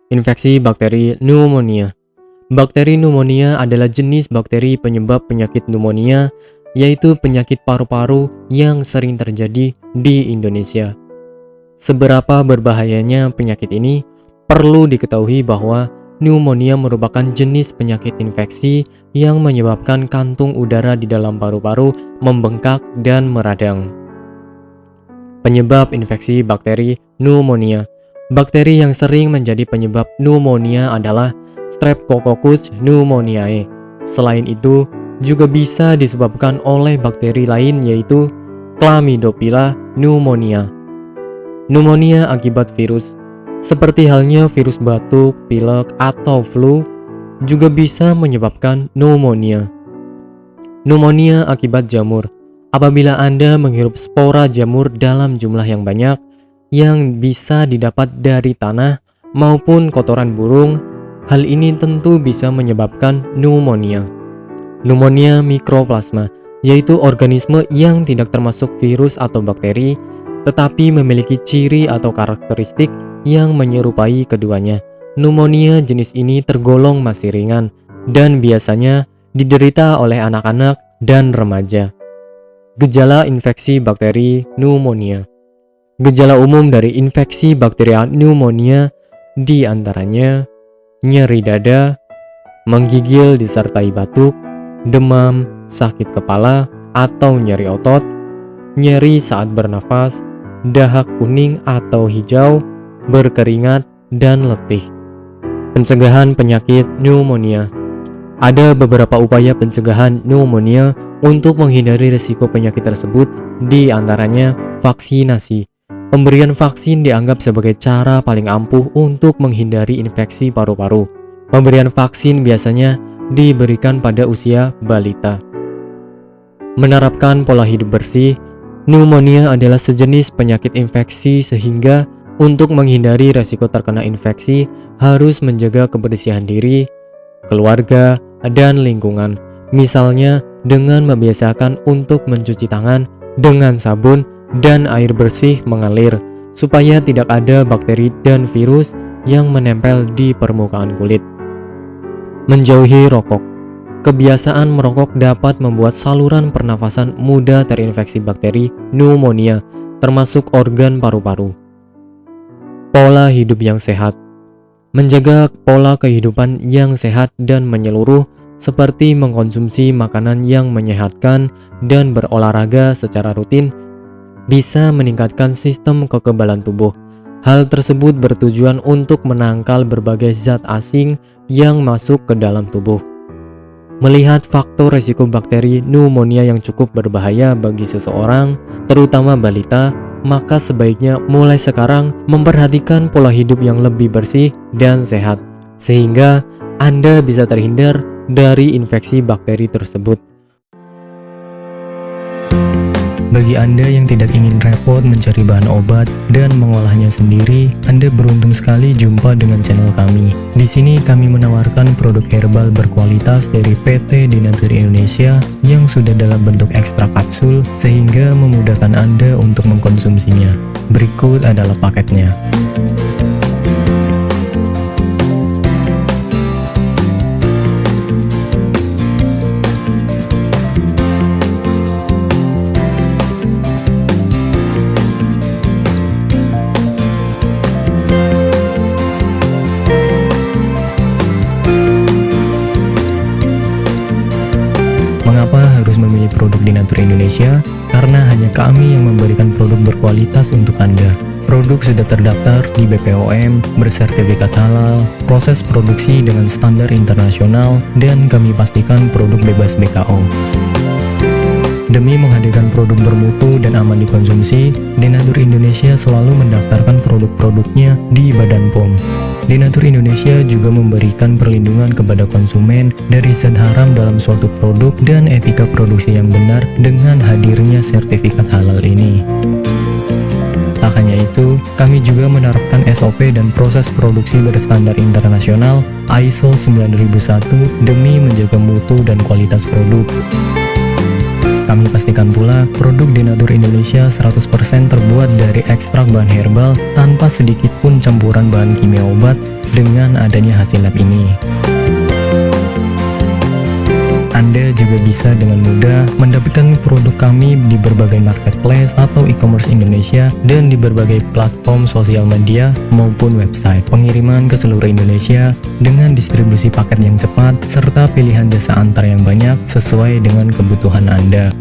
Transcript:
Infeksi bakteri pneumonia. Bakteri pneumonia adalah jenis bakteri penyebab penyakit pneumonia, yaitu penyakit paru-paru yang sering terjadi di Indonesia. Seberapa berbahayanya penyakit ini? Perlu diketahui bahwa pneumonia merupakan jenis penyakit infeksi yang menyebabkan kantung udara di dalam paru-paru membengkak dan meradang. Penyebab infeksi bakteri pneumonia. Bakteri yang sering menjadi penyebab pneumonia adalah Streptococcus pneumoniae. Selain itu, juga bisa disebabkan oleh bakteri lain yaitu Chlamydophila pneumonia. Pneumonia akibat virus. Seperti halnya virus batuk, pilek, atau flu, juga bisa menyebabkan pneumonia. Pneumonia akibat jamur. Apabila Anda menghirup spora jamur dalam jumlah yang banyak, yang bisa didapat dari tanah maupun kotoran burung, hal ini tentu bisa menyebabkan pneumonia. Pneumonia mikroplasma, yaitu organisme yang tidak termasuk virus atau bakteri, tetapi memiliki ciri atau karakteristik yang menyerupai keduanya. Pneumonia jenis ini tergolong masih ringan dan biasanya diderita oleh anak-anak dan remaja. Gejala infeksi bakteri pneumonia. Gejala umum dari infeksi bakteri pneumonia diantaranya nyeri dada, menggigil disertai batuk, demam, sakit kepala atau nyeri otot, nyeri saat bernafas, dahak kuning atau hijau, berkeringat, dan letih. Pencegahan penyakit pneumonia. Ada beberapa upaya pencegahan pneumonia untuk menghindari risiko penyakit tersebut, di antaranya vaksinasi. Pemberian vaksin dianggap sebagai cara paling ampuh untuk menghindari infeksi paru-paru. Pemberian vaksin biasanya diberikan pada usia balita. Menerapkan pola hidup bersih. Pneumonia adalah sejenis penyakit infeksi sehingga untuk menghindari risiko terkena infeksi harus menjaga kebersihan diri, keluarga, dan lingkungan. Misalnya dengan membiasakan untuk mencuci tangan dengan sabun dan air bersih mengalir, supaya tidak ada bakteri dan virus yang menempel di permukaan kulit. Menjauhi rokok. Kebiasaan merokok dapat membuat saluran pernafasan mudah terinfeksi bakteri pneumonia, termasuk organ paru-paru. Pola hidup yang sehat. Menjaga pola kehidupan yang sehat dan menyeluruh, seperti mengkonsumsi makanan yang menyehatkan dan berolahraga secara rutin, bisa meningkatkan sistem kekebalan tubuh. Hal tersebut bertujuan untuk menangkal berbagai zat asing yang masuk ke dalam tubuh. Melihat faktor risiko bakteri pneumonia yang cukup berbahaya bagi seseorang, terutama balita, maka sebaiknya mulai sekarang memperhatikan pola hidup yang lebih bersih dan sehat, sehingga Anda bisa terhindar dari infeksi bakteri tersebut. Bagi Anda yang tidak ingin repot mencari bahan obat dan mengolahnya sendiri, Anda beruntung sekali jumpa dengan channel kami. Di sini kami menawarkan produk herbal berkualitas dari PT Denatur Indonesia yang sudah dalam bentuk ekstrak kapsul sehingga memudahkan Anda untuk mengkonsumsinya. Berikut adalah paketnya. Mengapa harus memilih produk Denatur Indonesia? Karena hanya kami yang memberikan produk berkualitas untuk Anda. Produk sudah terdaftar di BPOM, bersertifikat halal, proses produksi dengan standar internasional, dan kami pastikan produk bebas BKO. Demi menghadirkan produk bermutu dan aman dikonsumsi, Denatur Indonesia selalu mendaftarkan produk-produknya di Badan POM. Denatur Indonesia juga memberikan perlindungan kepada konsumen dari zat haram dalam suatu produk dan etika produksi yang benar dengan hadirnya sertifikat halal ini. Tak hanya itu, kami juga menerapkan SOP dan proses produksi berstandar internasional ISO 9001 demi menjaga mutu dan kualitas produk. Kami pastikan pula produk Denatur Indonesia 100% terbuat dari ekstrak bahan herbal tanpa sedikit pun campuran bahan kimia obat dengan adanya hasil lab ini. Anda juga bisa dengan mudah mendapatkan produk kami di berbagai marketplace atau e-commerce Indonesia dan di berbagai platform sosial media maupun website. Pengiriman ke seluruh Indonesia dengan distribusi paket yang cepat serta pilihan jasa antar yang banyak sesuai dengan kebutuhan Anda.